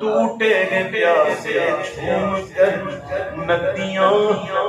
ٹوٹے گے پیاسے جھوم کر ندیاں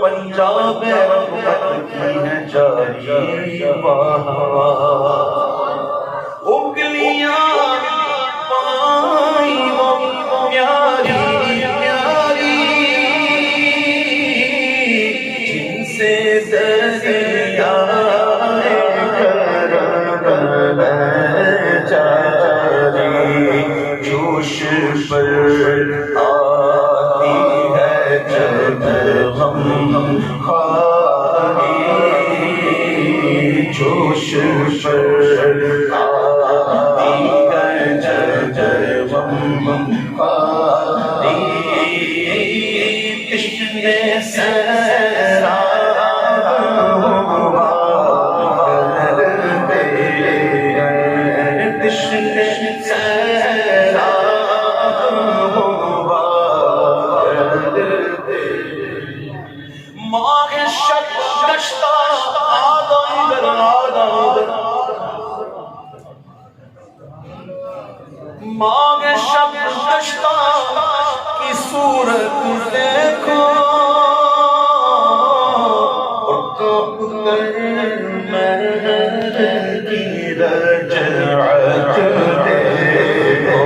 پنجاب رحمت کی ہیں جاری انگلیاں پائی وہ پیاری پیاری جن سے دریا جوش پر آتی ہے جب غم خاری جوش پر آتی ہے جب غم خاری تشنے سیرا مانگ شب گشتہ کی صورت دیکھو اور کب کر میں کی رجعت دیکھو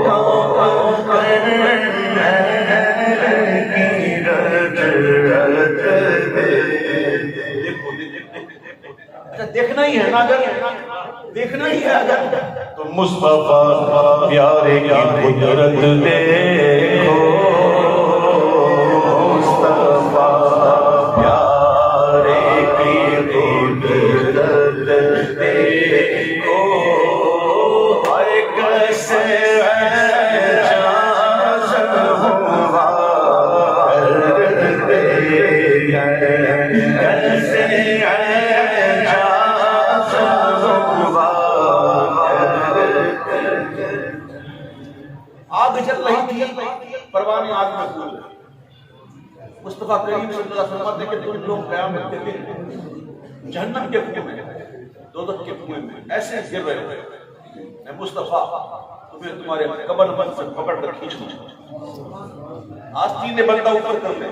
کب کر میں کی رجعت دیکھو دیکھنا ہی ہے نا اگر دیکھنا ہی ہے اگر تو مصطفیٰ پیارے کی قدرت دیکھو مصطفیٰ پیارے کی قدرت دیکھو ہائے کیسے اعجاز ہوا کرتے ہیں کیسے آگ جل رہی تھی پروانہ آگ میں گول مصطفیٰ کریم صلی اللہ علیہ وسلم دیکھے کہ لوگ قیام کرتے تھے جہنم کے کنویں میں دوزخ کے کنویں میں ایسے گر رہے تھے اے مصطفیٰ تمہیں تمہارے قبر بند سے پکڑ کر کھینچ لوں آستین بندہ اوپر کر لے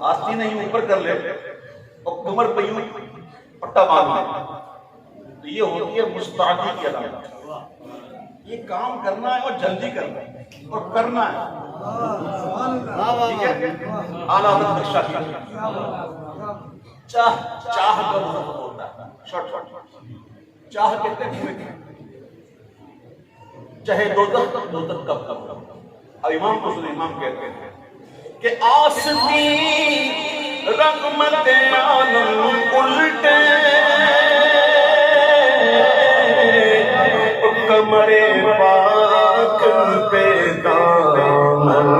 آستین ہی اوپر کر لے اور کمر پہ یوں پٹا باندھ لے تو یہ ہوتی ہے مستعدی کی علامت یہ کام کرنا ہے اور جلدی کرنا ہے اور کرنا ہے ٹھیک ہے اعلیٰ حضرت بخشا کی چاہ کا لفظ ہوتا ہے شارٹ چاہ کہتے ہیں چاہے دوزخ کب اب امام کو سن امام کہتے ہیں کہ آستی رحمت عالم الٹے کمر پاک پہ دامن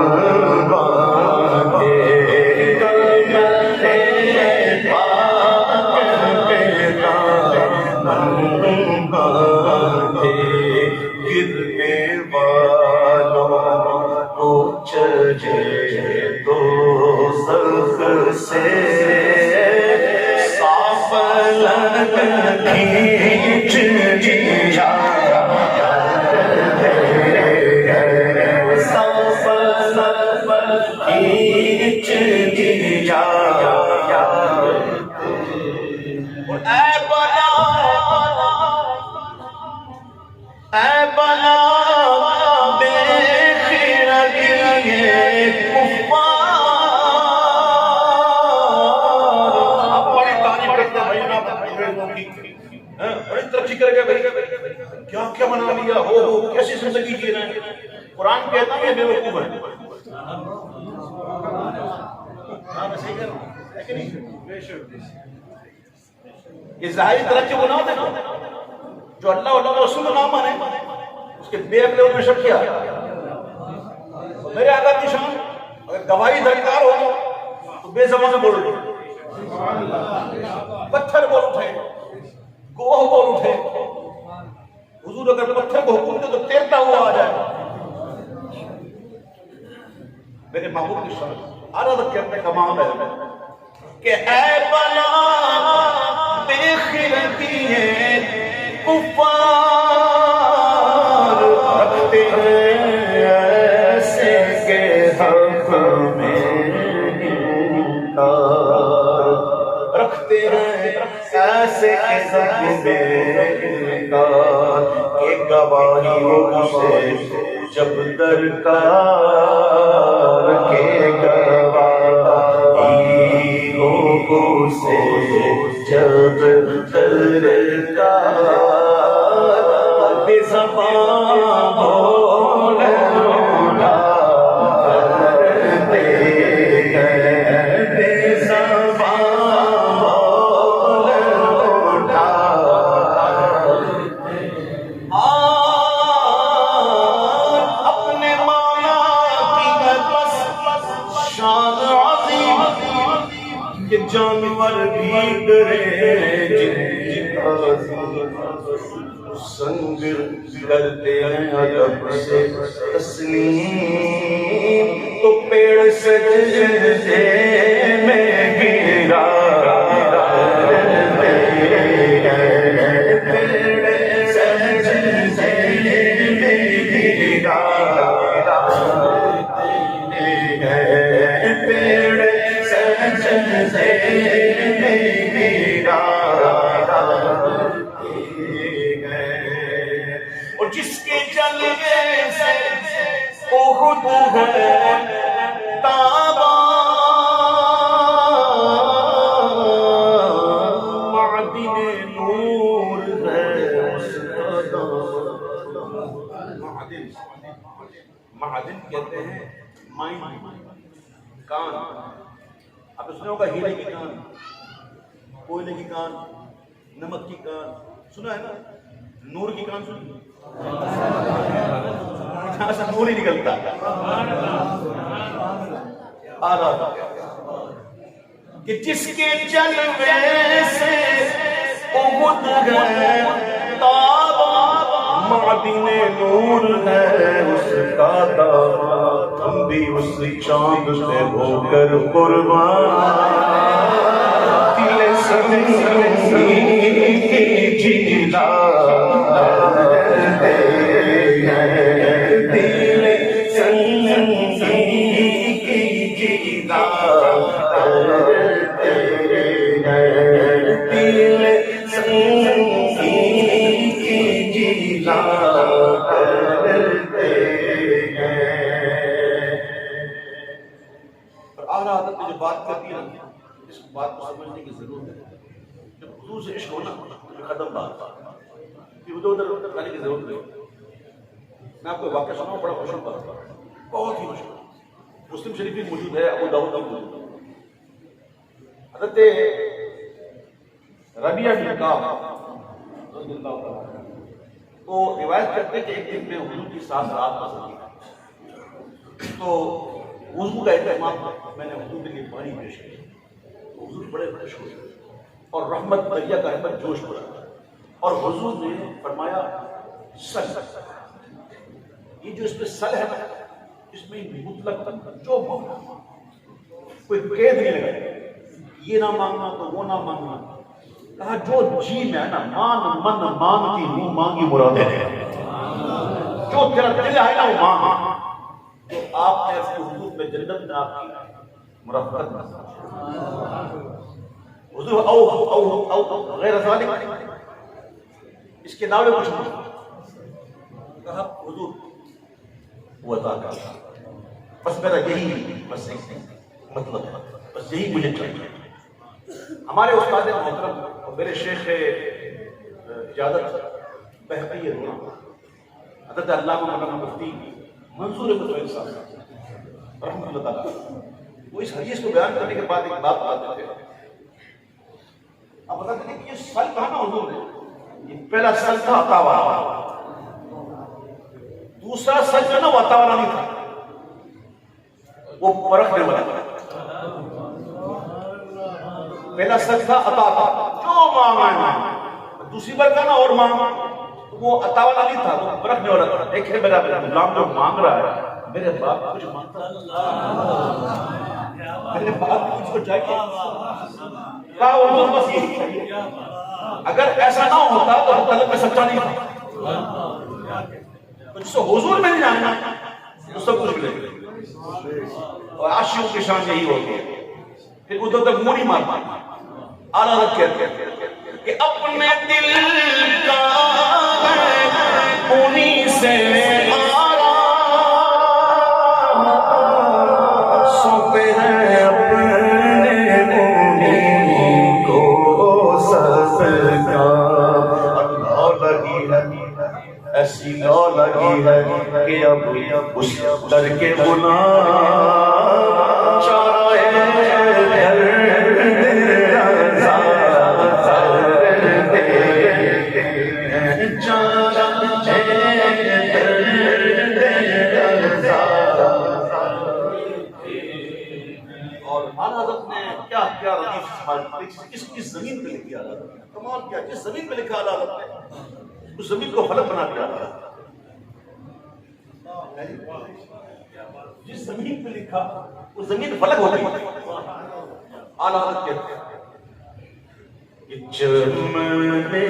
باندھے کمر پاک پہ دامن باندھے گرنے والوں کو چجے دوزخ سے صاف لگ کھینچ جا کھینچ دیا اے بلا بے خیرتی کفار، آپ بڑی تعریف کرتے ہیں بھائی، بڑی ترقی کر کے بھائی کیا کیا بنا لیا، ہو کیسی زندگی جی رہے ہیں۔ قرآن کہتا ہے بے وقوف ہے، میں صحیح کہہ رہا ہوں ہے کہ نہیں؟ یہ ظاہری ترقی وہ نہ دیکھو جو اللہ اور رسول نہ مانے، اس کے بے عقل میں شک کیا۔ میرے آقا کی شان اگر گواہی درکار ہو تو بے زبان بول اٹھے، پتھر بول اٹھے، گواہ بول اٹھے۔ حضور اگر پتھر کو حکم دے تو تیرتا ہوا آ جائے۔ میرے محبوب کی شان عرض کرنے کا معاملہ ہے کہ اے بلا بے خیرتی ہے کفار، رکھتے ہیں ایسے کے حق میں انکار، رکھتے ہیں ایسے کے حق میں انکار کہ گواہیوں سے جب درکار کے گواہیوں سے جب درکار بے زبان بولنا کرتے ہیں، بے زبان بولنا اپنے مولا کی ہے بس شان عظیم کہ جانور بھی ڈرے جن سنگ کرتے ہیں ادب سے تسلیم، تو پیڑ سجدے میں گرا، پیڑ سجدے میں گرا، پیڑ سجدے میں گرا، اور جس کے جلوے سے احد ہے تابا، معدن نور ہے اس کا دامن۔ معدن کہتے ہیں مائن، کان۔ آپ نے سنا ہوگا ہیرے کی کان، کوئلے کی کان، نمک کی کان، سنا ہے نا؟ نور کی کان سنی؟ جہاں سے نور ہی نکلتا آ رہا کہ جس کے جلوے سے احد ہے تابا، معدن نور ہے اس کا دامن، ہم بھی اس چاند سے ہو کر قربان، دل سنگی کی جلا جو بات کرتی ہے اس بات کو سمجھنے کی ضرورت ہے۔ جب حضور سے عشق ہونا تو قدم بات کہ ادھر ادھر جانے کی ضرورت نہیں۔ میں آپ کو واقعہ سناؤں، بڑا مشہور بات، بہت ہی مشہور، مسلم شریف میں موجود ہے، ابو داؤد میں موجود ہے۔ حضرت ربیعہ بن کعب رضی اللہ عنہ وہ روایت کرتے ہیں کہ ایک دن میں حضور کی ساتھ رات گزری، تو وضو کا اہتمام میں نے حضور کے لیے پانی پیش کیا، تو حضور بڑے خوش ہوئے اور رحمت دریا کا رحمت جوش پڑا، اور حضور نے فرمایا سل، یہ جو اس میں سل ہے نا، اس میں مطلق جو مانگنا، کوئی قید نہیں لگا، یہ نہ مانگنا تو وہ نہ مانگنا، کہا جو جی میں ہے نا، مان من مانگتی ہوں مانگی مرادیں ہیں، جو تیرا دل ہے نا وہ مانگ۔ تو آپ نے اپنے حضور میں جنت میں آپ کی مرافقت، حضور اردو او غیر ذالک، اس کے علاوہ کچھ نہیں کہا حضور وہ عطا کرتا. بس میرا یہی بس ایک مطلب ہے، بس یہی مجھے چاہیے. ہمارے استاد محترم اور میرے شیخ اجازت بہتی ہے حضرت علامہ مولانا مفتی منصور مطمئن صاحب رحمۃ اللہ تعالیٰ، وہ اس حدیث کو بیان کرنے کے بعد ایک بات بتاتے تھے. اب بتاتے تھے کہ یہ سل کہا نا حضور نے، یہ پہلا سل تھا عطا والا، دوسرا سل جو نا وہ عطا والا نہیں تھا، وہ پرکھنے والا تھا. پہلا سل تھا عطا تھا، جو مانگا ہے، دوسری بار کا نا اور مانگا، وہ عطا والا نہیں تھا، وہ پرکھنے والا تھا. ایک ہے میرا غلام جو مانگ رہا ہے، میرے باپ کچھ مانگتا ہے، میرے باپ کچھ کو چاہیے کہا حضور بس یہی چاہیے. اگر ایسا نہ ہوتا تو طلب میں سچا نہیں تھا. جس کو حضور میں نہیں جاننا تو سب کچھ ملے گا. اور عاشقوں کی شان یہی ہوتی ہے. پھر ادھر تک منہ نہیں مارتا. اعلیٰ حضرت کہتے ہیں کہ اپنے دل کا انہی سے ایسی لو لگی ہے کہ اب اس در کے گناہ چارہ اور حضرت نے کیا کیا اس زمین پہ لکھی حضرت نے کمال کیا. جس زمین پہ لکھا حضرت نے اس زمین کو فلک بنا دیا. جس زمین پہ لکھا اس زمین فلک ہو گئی. اعلیٰ حضرت کہتے ہیں کہ چمنے